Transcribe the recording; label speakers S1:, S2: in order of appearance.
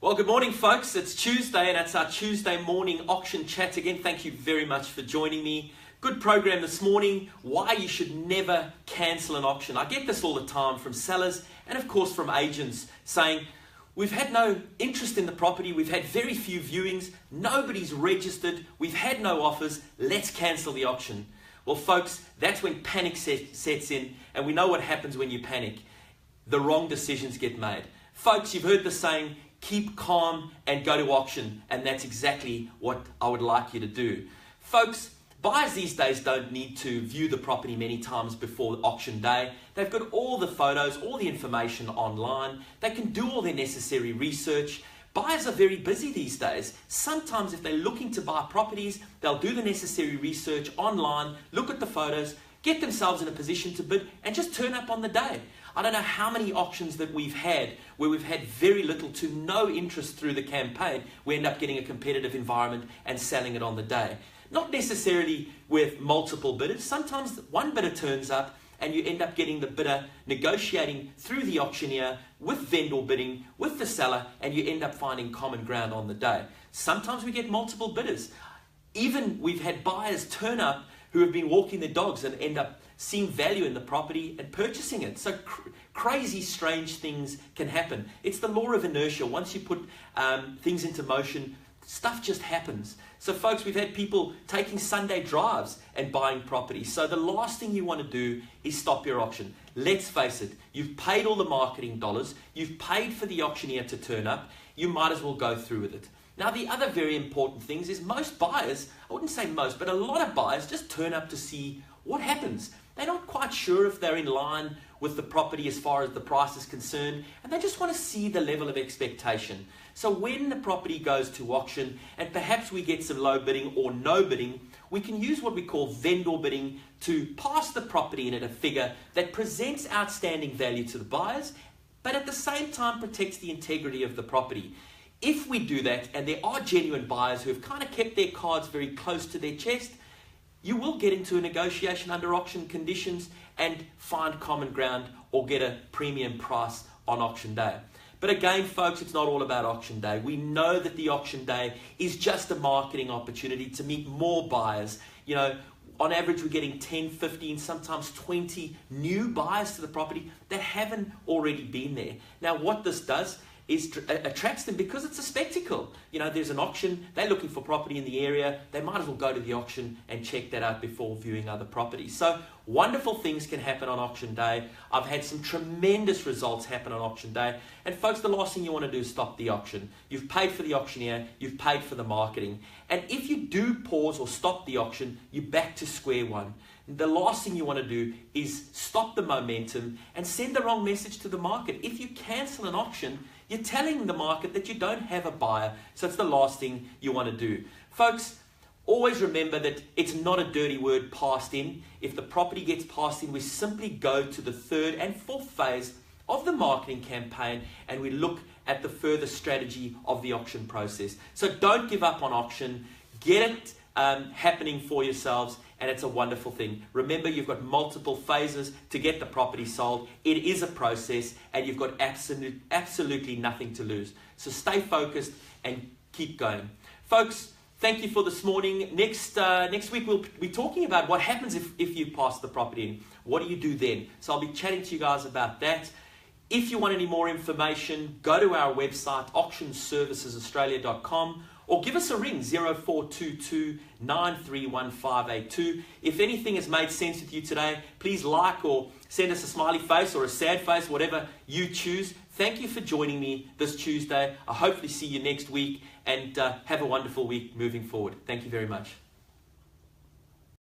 S1: Well, good morning, folks. It's Tuesday, and it's our Tuesday morning auction chat again. Thank you very much for joining me. Good program this morning. Why you should never cancel an auction. I get this all the time from sellers and, of course, from agents saying, we've had no interest in the property. We've had very few viewings. Nobody's registered. We've had no offers. Let's cancel the auction. Well, folks, that's when panic sets in, and we know what happens when you panic. The wrong decisions get made. Folks, you've heard the saying, keep calm and go to auction, and that's exactly what I would like you to do. Folks, buyers these days don't need to view the property many times before auction day. They've got all the photos, all the information online. They can do all their necessary research. Buyers are very busy these days. Sometimes if they're looking to buy properties, they'll do the necessary research online, look at the photos, get themselves in a position to bid, and just turn up on the day. I don't know how many auctions that we've had where we've had very little to no interest through the campaign. We end up getting a competitive environment and selling it on the day. Not necessarily with multiple bidders. Sometimes one bidder turns up and you end up getting the bidder negotiating through the auctioneer with vendor bidding, with the seller, and you end up finding common ground on the day. Sometimes we get multiple bidders. Even we've had buyers turn up who have been walking their dogs and end up seeing value in the property and purchasing it. So crazy, strange things can happen. It's the law of inertia. Once you put things into motion, stuff just happens. So folks, we've had people taking Sunday drives and buying property. So the last thing you want to do is stop your auction. Let's face it, you've paid all the marketing dollars, you've paid for the auctioneer to turn up, you might as well go through with it. Now, the other very important things is most buyers, I wouldn't say most, but a lot of buyers just turn up to see what happens. They're not quite sure if they're in line with the property as far as the price is concerned, and they just want to see the level of expectation. So when the property goes to auction, and perhaps we get some low bidding or no bidding, we can use what we call vendor bidding to pass the property in at a figure that presents outstanding value to the buyers, but at the same time protects the integrity of the property. If we do that, and there are genuine buyers who have kind of kept their cards very close to their chest, you will get into a negotiation under auction conditions and find common ground or get a premium price on auction day. But again, folks, it's not all about auction day. We know that the auction day is just a marketing opportunity to meet more buyers. You know, on average, we're getting 10, 15, sometimes 20 new buyers to the property that haven't already been there. Now, what this does is attracts them because it's a spectacle. You know, there's an auction, they're looking for property in the area, they might as well go to the auction and check that out before viewing other properties. So wonderful things can happen on auction day. I've had some tremendous results happen on auction day. And folks, the last thing you want to do is stop the auction. You've paid for the auctioneer, you've paid for the marketing. And if you do pause or stop the auction, you're back to square one. The last thing you want to do is stop the momentum and send the wrong message to the market. If you cancel an auction, you're telling the market that you don't have a buyer. So it's the last thing you want to do. Folks, always remember that it's not a dirty word passed in. If the property gets passed in, we simply go to the third and fourth phase of the marketing campaign and we look at the further strategy of the auction process. So don't give up on auction. Get it happening for yourselves, and it's a wonderful thing. Remember, you've got multiple phases to get the property sold. It is a process, and you've got absolutely nothing to lose. So stay focused and keep going. Folks, thank you for this morning. Next week, we'll be talking about what happens if you pass the property in. What do you do then? So I'll be chatting to you guys about that. If you want any more information, go to our website, auctionservicesaustralia.com, or give us a ring, 0422 931582. If anything has made sense with you today, please like or send us a smiley face or a sad face, whatever you choose. Thank you for joining me this Tuesday. I hopefully see you next week, and have a wonderful week moving forward. Thank you very much.